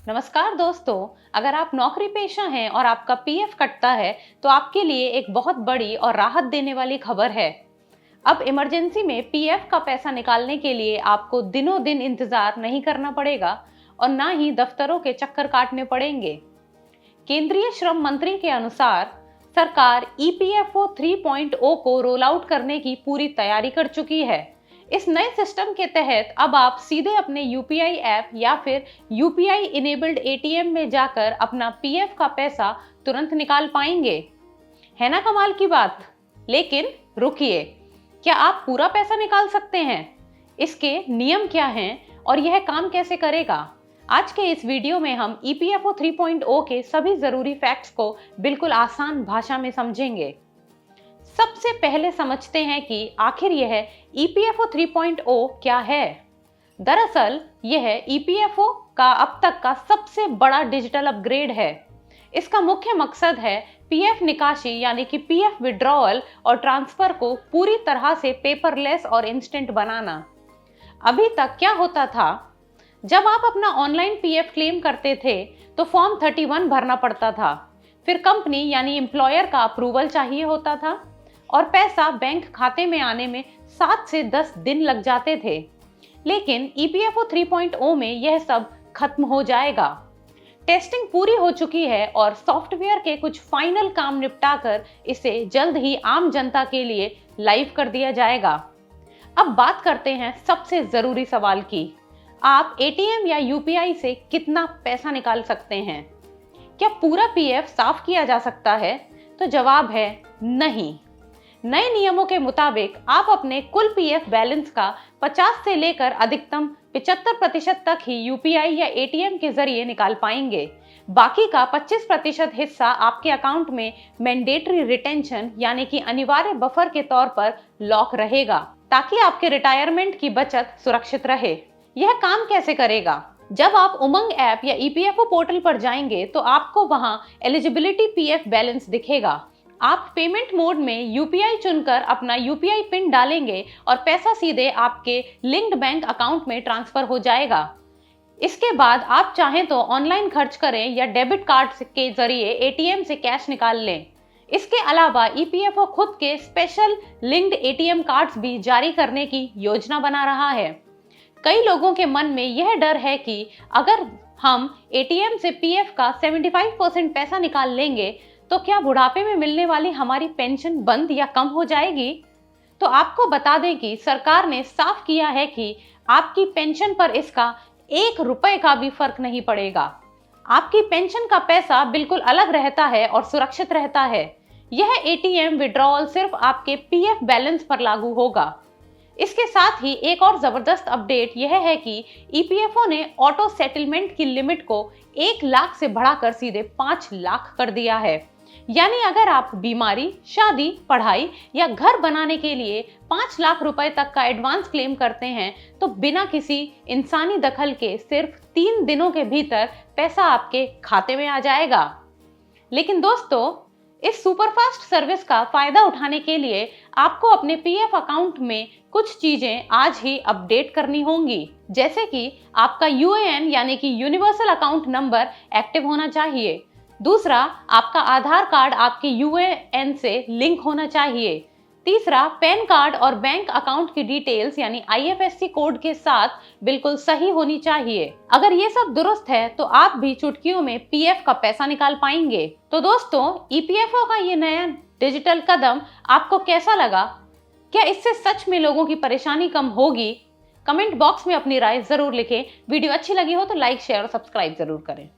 नमस्कार दोस्तों, अगर आप नौकरी पेशा हैं और आपका पीएफ कटता है तो आपके लिए एक बहुत बड़ी और राहत देने वाली खबर है। अब इमरजेंसी में पीएफ का पैसा निकालने के लिए आपको दिनों दिन इंतजार नहीं करना पड़ेगा और ना ही दफ्तरों के चक्कर काटने पड़ेंगे। केंद्रीय श्रम मंत्री के अनुसार सरकार ईपीएफओ 3.0 को रोल आउट करने की पूरी तैयारी कर चुकी है। इस नए सिस्टम के तहत अब आप सीधे अपने यूपीआई ऐप या फिर यूपीआई इनेबल्ड एटीएम में जाकर अपना पीएफ का पैसा तुरंत निकाल पाएंगे। है ना कमाल की बात। लेकिन रुकिए, क्या आप पूरा पैसा निकाल सकते हैं? इसके नियम क्या हैं और यह काम कैसे करेगा? आज के इस वीडियो में हम ईपीएफओ 3.0 के सभी जरूरी फैक्ट्स को बिल्कुल आसान भाषा में समझेंगे। सबसे पहले समझते हैं कि आखिर यह ईपीएफओ 3.0 क्या है। दरअसल यह ईपीएफओ का अब तक का सबसे बड़ा डिजिटल अपग्रेड है। इसका मुख्य मकसद है पीएफ निकासी यानी कि पीएफ विड्रॉअल और ट्रांसफर को पूरी तरह से पेपरलेस और इंस्टेंट बनाना। अभी तक क्या होता था, जब आप अपना ऑनलाइन पीएफ क्लेम करते थे तो फॉर्म 31 भरना पड़ता था, फिर कंपनी यानी एम्प्लॉयर का अप्रूवल चाहिए होता था और पैसा बैंक खाते में आने में 7 से 10 दिन लग जाते थे। लेकिन ईपीएफओ 3.0 में यह सब खत्म हो जाएगा। टेस्टिंग पूरी हो चुकी है और सॉफ्टवेयर के कुछ फाइनल काम निपटाकर इसे जल्द ही आम जनता के लिए लाइव कर दिया जाएगा। अब बात करते हैं सबसे जरूरी सवाल की, आप एटीएम या यूपीआई से कितना पैसा निकाल सकते हैं? क्या पूरा पीएफ साफ किया जा सकता है? तो जवाब है नहीं। नए नियमों के मुताबिक आप अपने कुल पीएफ बैलेंस का 50 से लेकर अधिकतम 75% तक ही यूपीआई या एटीएम के जरिए निकाल पाएंगे। बाकी का 25% हिस्सा आपके अकाउंट में मैंडेटरी रिटेंशन यानी कि अनिवार्य बफर के तौर पर लॉक रहेगा, ताकि आपके रिटायरमेंट की बचत सुरक्षित रहे। यह काम कैसे करेगा? जब आप उमंग ऐप या ईपीएफओ पोर्टल पर जाएंगे तो आपको वहां एलिजिबिलिटी पीएफ बैलेंस दिखेगा। आप पेमेंट मोड में यूपीआई चुनकर अपना यूपीआई पिन डालेंगे और पैसा सीधे आपके लिंक्ड बैंक अकाउंट में ट्रांसफर हो जाएगा। इसके बाद आप चाहें तो ऑनलाइन खर्च करें या डेबिट कार्ड के जरिए एटीएम से कैश निकाल लें। इसके अलावा ईपीएफओ खुद के स्पेशल लिंक्ड एटीएम कार्ड्स भी जारी करने की योजना बना रहा है। कई लोगों के मन में यह डर है कि अगर हम एटीएम से पीएफ का 75% पैसा निकाल लेंगे तो क्या बुढ़ापे में मिलने वाली हमारी पेंशन बंद या कम हो जाएगी? तो आपको बता दें कि सरकार ने साफ किया है कि आपकी पेंशन पर इसका 1 रुपए का भी फर्क नहीं पड़ेगा। आपकी पेंशन का पैसा बिल्कुल अलग रहता है और सुरक्षित रहता है। यह एटीएम विड्रॉअल सिर्फ आपके पीएफ बैलेंस पर लागू होगा। इसके साथ ही एक और जबरदस्त अपडेट यह है कि ईपीएफओ ने ऑटो सेटलमेंट की लिमिट को 1 लाख से बढ़ाकर सीधे 5 लाख कर दिया है। यानी अगर आप बीमारी, शादी, पढ़ाई या घर बनाने के लिए 5 लाख रुपए तक का एडवांस क्लेम करते हैं तो बिना किसी इंसानी दखल के सिर्फ 3 दिनों के भीतर पैसा आपके खाते में आ जाएगा। लेकिन दोस्तों, इस सुपरफास्ट सर्विस का फायदा उठाने के लिए आपको अपने पीएफ अकाउंट में कुछ चीजें आज ही अपडेट करनी होंगी, जैसे कि आपका यूएएन यानी कि यूनिवर्सल अकाउंट नंबर एक्टिव होना चाहिए। दूसरा, आपका आधार कार्ड आपके यूएएन से लिंक होना चाहिए। तीसरा, पैन कार्ड और बैंक अकाउंट की डिटेल्स यानी आईएफएससी कोड के साथ बिल्कुल सही होनी चाहिए। अगर ये सब दुरुस्त है तो आप भी चुटकियों में पीएफ का पैसा निकाल पाएंगे। तो दोस्तों, ईपीएफओ का ये नया डिजिटल कदम आपको कैसा लगा? क्या इससे सच में लोगों की परेशानी कम होगी? कमेंट बॉक्स में अपनी राय जरूर लिखें। वीडियो अच्छी लगी हो तो लाइक, शेयर और सब्सक्राइब जरूर करें।